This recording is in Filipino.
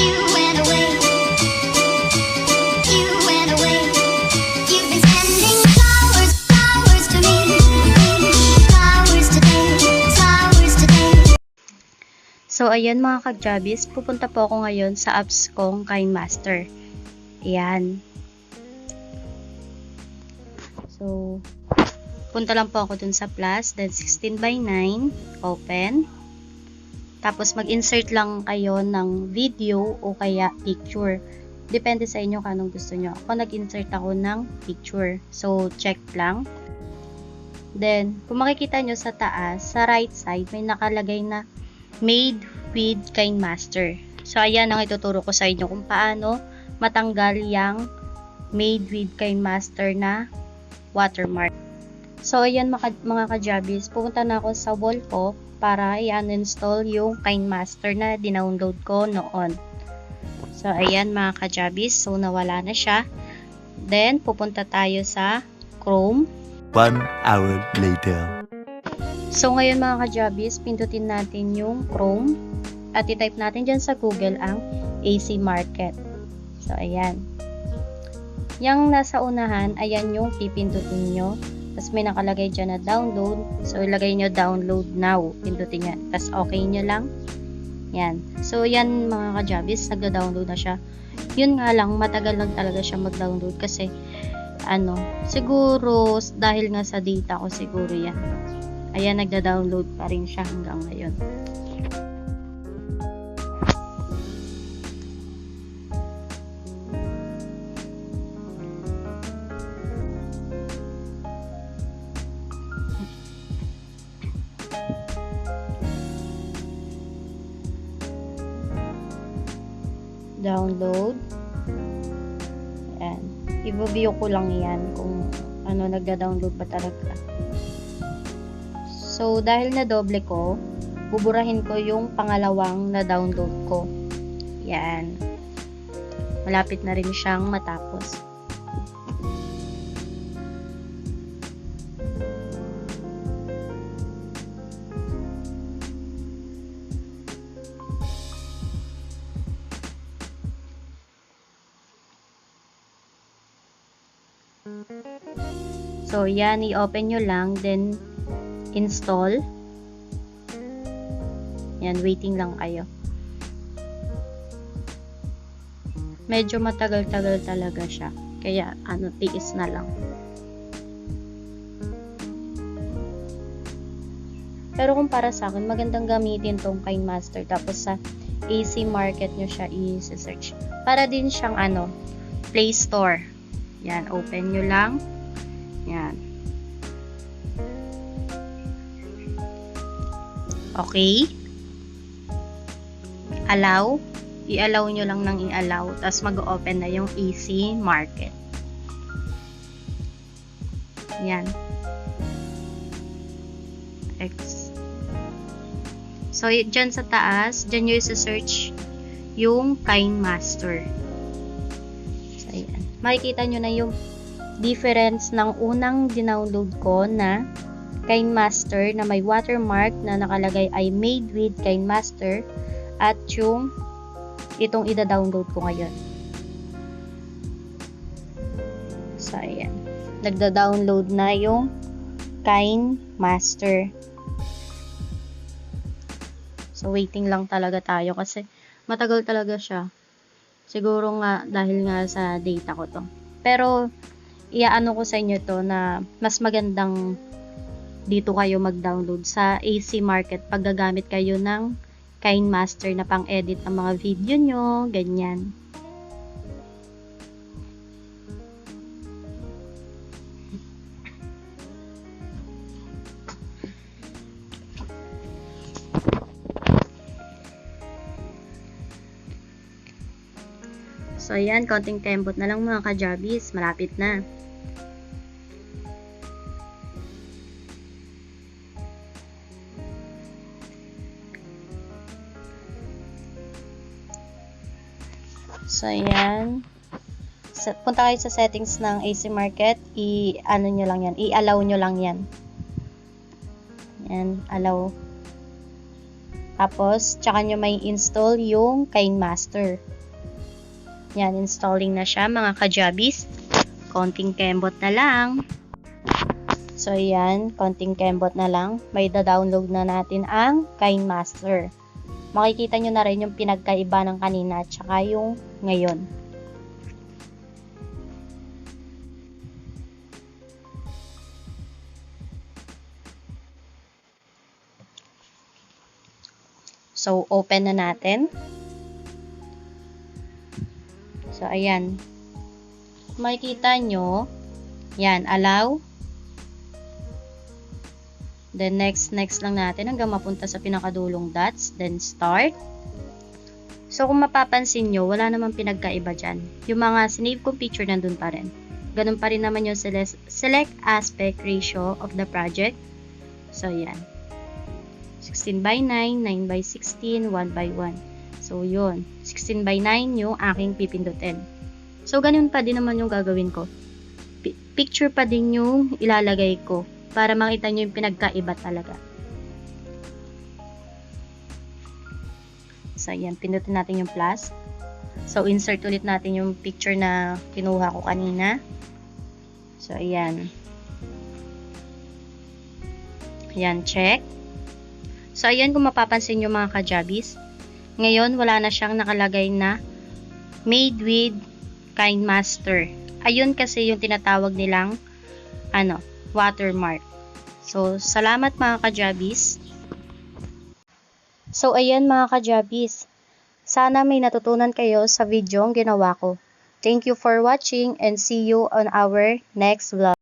You went away. You went away. You've been sending flowers, flowers to me. Flowers today, flowers today. So, ayan mga ka-Jhabies, pupunta po ako ngayon sa apps kong Kinemaster. Ayan. So, punta lang po ako dun sa plus, then 16:9, open. Tapos, mag-insert lang kayo ng video o kaya picture. Depende sa inyo kung anong gusto nyo. Ako, nag-insert ako ng picture. So, check lang. Then, kung makikita nyo sa taas, sa right side, may nakalagay na made with Kinemaster. So, ayan ang ituturo ko sa inyo kung paano matanggal yung made with Kinemaster na watermark. So, ayan mga ka-Jhabies, pupunta na ako sa wall ko para i-uninstall yung Kinemaster na dinownload ko noon. So, ayan mga ka-Jhabies, so nawala na siya. Then, pupunta tayo sa Chrome. 1 hour later. So, ngayon mga ka-Jhabies, pindutin natin yung Chrome at i-type natin dyan sa Google ang AC Market. So, ayan. Yung nasa unahan, ayan yung pipindutin nyo. Tapos may nakalagay dyan na download. So, ilagay nyo download now. Pindutin yan. Tapos, okay nyo lang. Yan. So, yan mga ka-Jhabies, nagda-download na siya. Yun nga lang, matagal lang talaga siya mag-download kasi, siguro, dahil nga sa data ko, siguro yan. Ayan, nagda-download pa rin siya hanggang ngayon. Download. Ayan. I-view ko lang yan kung nagda-download ba talaga. So, dahil na doble ko, buburahin ko yung pangalawang na-download ko. Yan. Malapit na rin siyang matapos. So, yan. I-open nyo lang. Then, install. Yan. Waiting lang kayo. Medyo matagal-tagal talaga siya. Kaya, tiis na lang. Pero kung para sa akin, magandang gamitin tong Kinemaster. Tapos sa AC Market nyo siya i-search. Para din siyang Play Store. Yan, open nyo lang. Yan. Okay. Allow. I-allow nyo lang ng i-allow. Tapos mag-open na yung AC Market. Yan. X. So, dyan sa taas, dyan nyo isa-search yung Kinemaster. So, yan. Makikita nyo na yung difference ng unang dinownload ko na Kinemaster na may watermark na nakalagay ay made with Kinemaster at yung itong ida-download ko ngayon. So, ayan. Nagda-download na yung Kinemaster. So, waiting lang talaga tayo kasi matagal talaga siya. Siguro nga dahil nga sa data ko to. Pero, iaano ko sa inyo to na mas magandang dito kayo mag-download sa AC Market pag gagamit kayo ng Kinemaster na pang-edit ng mga video nyo, ganyan. So, ayan, konting tembot na lang mga ka-Jhabies, malapit na. So, ayan. Punta kayo sa settings ng AC Market. I-ano nyo lang yan. I-allow nyo lang yan. Ayan, allow. Tapos, tsaka nyo may install yung Kinemaster. Yan, installing na siya mga ka-Jhabies. Konting kembot na lang. So, yan, konting kembot na lang. May da-download na natin ang Kinemaster. Makikita nyo na rin yung pinagkaiba ng kanina at saka yung ngayon. So, open na natin. So, ayan. Makikita nyo, yan, allow. Then, next lang natin hanggang mapunta sa pinakadulong dots. Then, start. So, kung mapapansin nyo, wala namang pinagkaiba dyan. Yung mga sinave kong picture nandun pa rin. Ganun pa rin naman yung select aspect ratio of the project. So, yan. 16:9, 9:16, 1:1. So, yun. 16:9 yung aking pipindutin. So, ganun pa din naman yung gagawin ko. Picture pa din yung ilalagay ko para makita nyo yung pinagkaiba talaga. So, yan. Pindutin natin yung plus. So, insert ulit natin yung picture na kinuha ko kanina. So, ayan. Ayan, check. So, ayan kung mapapansin nyo mga ka-Jhabies. Ngayon, wala na siyang nakalagay na made with Kinemaster. Ayun kasi yung tinatawag nilang watermark. So, salamat mga ka-Jhabies. So, ayan mga ka-Jhabies. Sana may natutunan kayo sa video ang ginawa ko. Thank you for watching and see you on our next vlog.